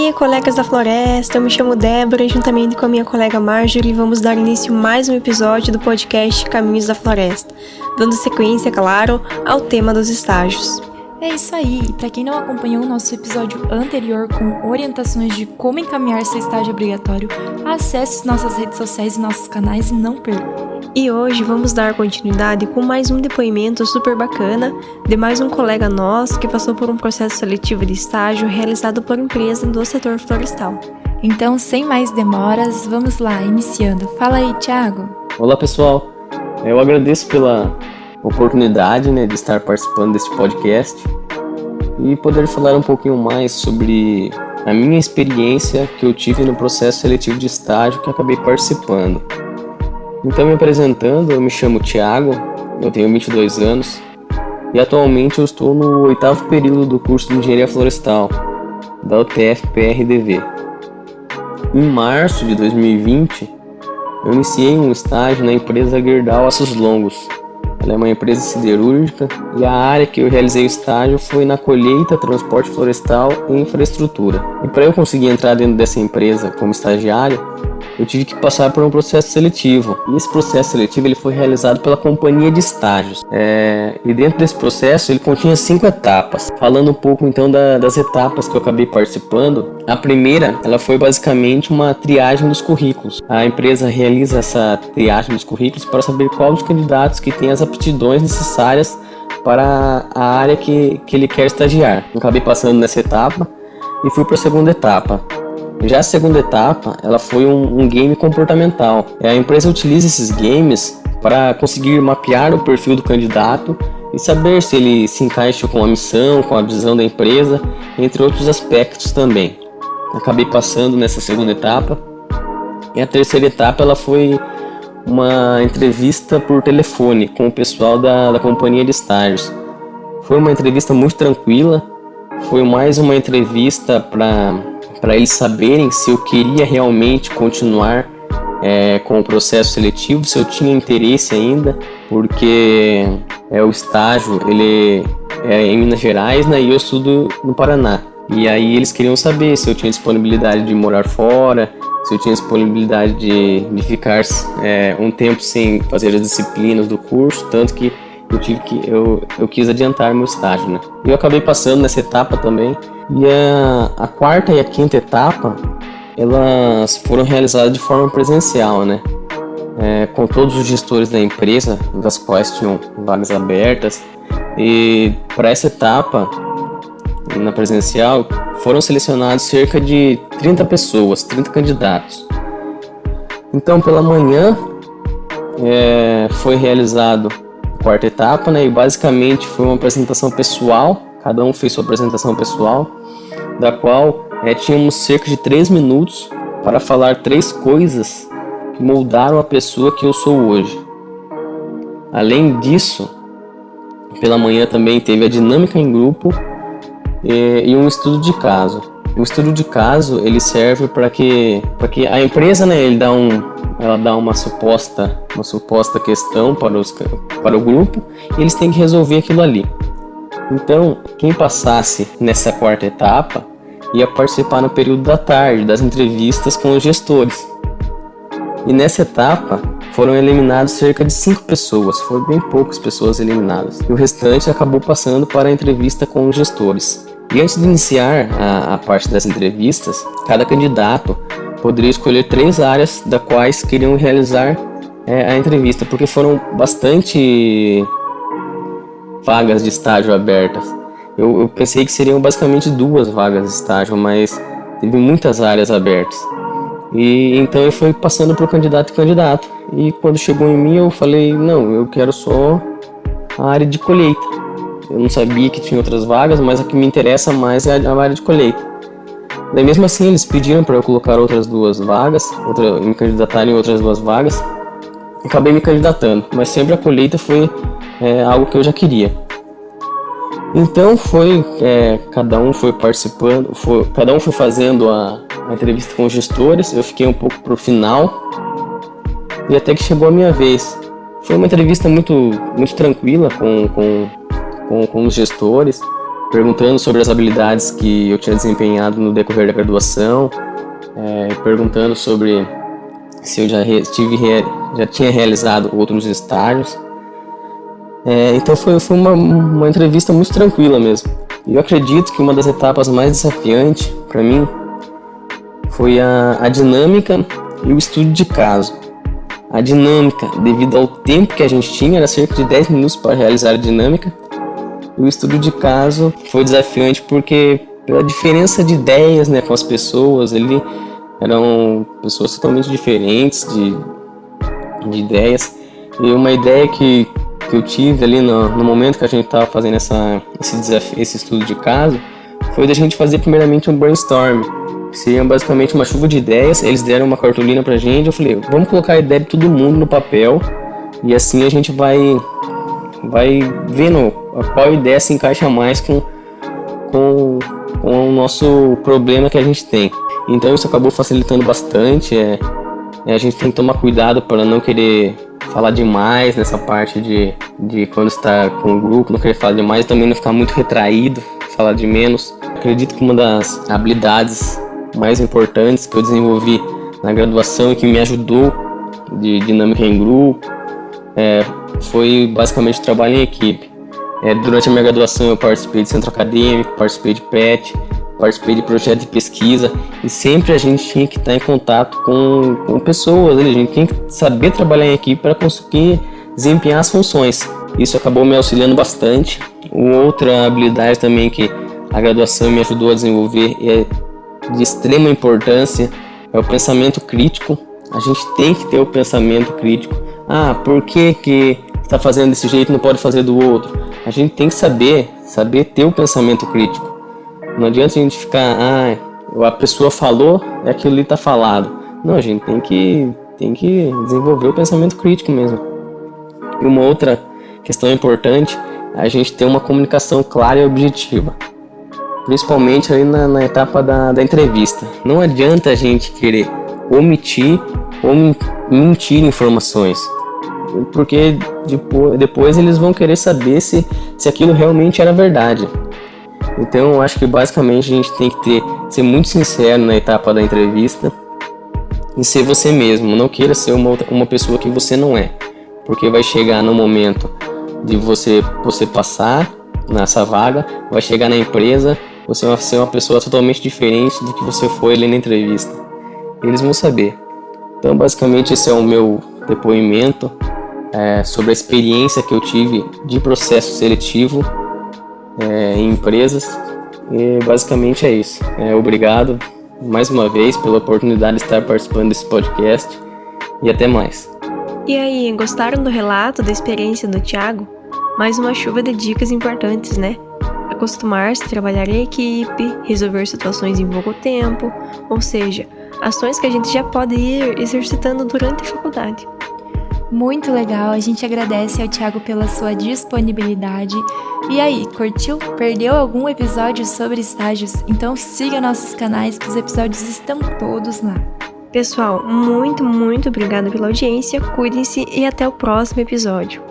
aí, colegas da floresta, eu me chamo Débora e juntamente com a minha colega Marjorie vamos dar início a mais um episódio do podcast Caminhos da Floresta, dando sequência, claro, ao tema dos estágios. É isso aí, e para quem não acompanhou o nosso episódio anterior com orientações de como encaminhar seu estágio obrigatório, acesse nossas redes sociais e nossos canais e não perca. E hoje vamos dar continuidade com mais um depoimento super bacana de mais um colega nosso que passou por um processo seletivo de estágio realizado por empresa do setor florestal. Então, sem mais demoras, vamos lá, iniciando. Fala aí, Thiago. Olá, pessoal. Eu agradeço pela oportunidade, de estar participando deste podcast e poder falar um pouquinho mais sobre a minha experiência que eu tive no processo seletivo de estágio que acabei participando. Então, me apresentando, eu me chamo Thiago, eu tenho 22 anos e atualmente eu estou no 8º período do curso de Engenharia Florestal da UTF-PRDV. Em março de 2020, eu iniciei um estágio na empresa Gerdau Aços Longos. Ela é uma empresa siderúrgica e a área que eu realizei o estágio foi na colheita, transporte florestal e infraestrutura. E para eu conseguir entrar dentro dessa empresa como estagiário, eu tive que passar por um processo seletivo. E esse processo seletivo ele foi realizado pela companhia de estágios. E dentro desse processo ele continha 5 etapas. Falando um pouco então das etapas que eu acabei participando, a primeira ela foi basicamente uma triagem dos currículos. A empresa realiza essa triagem dos currículos para saber quais os candidatos que têm as aptidões necessárias para a área que ele quer estagiar. Eu acabei passando nessa etapa e fui para a segunda etapa. Já a segunda etapa, ela foi um game comportamental. A empresa utiliza esses games para conseguir mapear o perfil do candidato e saber se ele se encaixa com a missão, com a visão da empresa, entre outros aspectos também. Acabei passando nessa segunda etapa. E a terceira etapa, ela foi uma entrevista por telefone com o pessoal da companhia de estágios. Foi uma entrevista muito tranquila, foi mais uma entrevista para eles saberem se eu queria realmente continuar com o processo seletivo, se eu tinha interesse ainda, porque o estágio ele é em Minas Gerais, e eu estudo no Paraná. E aí eles queriam saber se eu tinha disponibilidade de morar fora, se eu tinha disponibilidade de ficar um tempo sem fazer as disciplinas do curso, tanto que eu quis adiantar meu estágio, E eu acabei passando nessa etapa também. E a quarta e a quinta etapa, elas foram realizadas de forma presencial, com todos os gestores da empresa, das quais tinham vagas abertas. E para essa etapa, na presencial, foram selecionados cerca de 30 pessoas, 30 candidatos. Então, pela manhã, foi realizado a quarta etapa, e basicamente foi uma apresentação pessoal. Cada um fez sua apresentação pessoal, da qual tínhamos cerca de 3 minutos para falar 3 coisas que moldaram a pessoa que eu sou hoje. Além disso, pela manhã também teve a dinâmica em grupo e um estudo de caso. O estudo de caso ele serve para que a empresa ela dá uma suposta questão para o grupo e eles têm que resolver aquilo ali. Então, quem passasse nessa quarta etapa ia participar no período da tarde das entrevistas com os gestores. E nessa etapa foram eliminadas cerca de 5 pessoas, foram bem poucas pessoas eliminadas. E o restante acabou passando para a entrevista com os gestores. E antes de iniciar a parte das entrevistas, cada candidato poderia escolher 3 áreas das quais queriam realizar a entrevista, porque foram bastante vagas de estágio abertas. Eu pensei que seriam basicamente 2 vagas de estágio, mas teve muitas áreas abertas. E então eu fui passando por candidato e candidato. E quando chegou em mim eu falei, não, eu quero só a área de colheita. Eu não sabia que tinha outras vagas, mas a que me interessa mais é a área de colheita. Daí mesmo assim eles pediram para eu colocar outras 2 vagas, me candidatar em outras 2 vagas. Acabei me candidatando, mas sempre a colheita foi algo que eu já queria. Então cada um foi participando, cada um foi fazendo a entrevista com os gestores. Eu fiquei um pouco pro final e até que chegou a minha vez. Foi uma entrevista muito tranquila com os gestores. perguntando sobre as habilidades que eu tinha desempenhado no decorrer da graduação, perguntando sobre se eu já tinha realizado outros estágios. Então foi uma entrevista muito tranquila mesmo. E eu acredito que uma das etapas mais desafiantes para mim foi a dinâmica e o estudo de caso. A dinâmica, devido ao tempo que a gente tinha, era cerca de 10 minutos para realizar a dinâmica. E o estudo de caso foi desafiante porque pela diferença de ideias, né, com as pessoas, eram pessoas totalmente diferentes de ideias. E uma ideia que eu tive ali no momento que a gente estava fazendo esse estudo de caso foi da gente fazer primeiramente um brainstorm. Seria basicamente uma chuva de ideias. Eles deram uma cartolina pra gente. Eu falei, vamos colocar a ideia de todo mundo no papel e assim a gente vai vendo qual ideia se encaixa mais com o nosso problema que a gente tem. Então isso acabou facilitando bastante. A gente tem que tomar cuidado para não querer falar demais nessa parte de quando está com o grupo, não querer falar demais, também não ficar muito retraído, falar de menos. Acredito que uma das habilidades mais importantes que eu desenvolvi na graduação e que me ajudou de dinâmica em grupo foi basicamente o trabalho em equipe. Durante a minha graduação eu participei de centro acadêmico, participei de PET, participei de projeto de pesquisa e sempre a gente tinha que estar em contato com pessoas, a gente tinha que saber trabalhar em equipe para conseguir desempenhar as funções. Isso acabou me auxiliando bastante. Outra habilidade também que a graduação me ajudou a desenvolver de extrema importância é o pensamento crítico. A gente tem que ter o pensamento crítico. Por que está fazendo desse jeito e não pode fazer do outro? A gente tem que saber ter o pensamento crítico. Não adianta a gente ficar, a pessoa falou, aquilo ali está falado. Não, a gente tem que desenvolver o pensamento crítico mesmo. E uma outra questão importante é a gente ter uma comunicação clara e objetiva. Principalmente ali na etapa da entrevista. Não adianta a gente querer omitir ou mentir informações, porque depois eles vão querer saber se aquilo realmente era verdade. Então eu acho que basicamente a gente tem que ser muito sincero na etapa da entrevista e ser você mesmo. Não queira ser uma pessoa que você não é, porque vai chegar no momento de você passar nessa vaga, vai chegar na empresa, você vai ser uma pessoa totalmente diferente do que você foi ali na entrevista. Eles vão saber. Então basicamente esse é o meu depoimento sobre a experiência que eu tive de processo seletivo em empresas. E basicamente é isso. Obrigado mais uma vez pela oportunidade de estar participando desse podcast e até mais. E aí, gostaram do relato da experiência do Thiago? Mais uma chuva de dicas importantes, né? Acostumar-se a trabalhar em equipe, resolver situações em pouco tempo, ou seja, ações que a gente já pode ir exercitando durante a faculdade. Muito legal, a gente agradece ao Thiago pela sua disponibilidade. E aí, curtiu? Perdeu algum episódio sobre estágios? Então siga nossos canais que os episódios estão todos lá. Pessoal, muito obrigada pela audiência, cuidem-se e até o próximo episódio.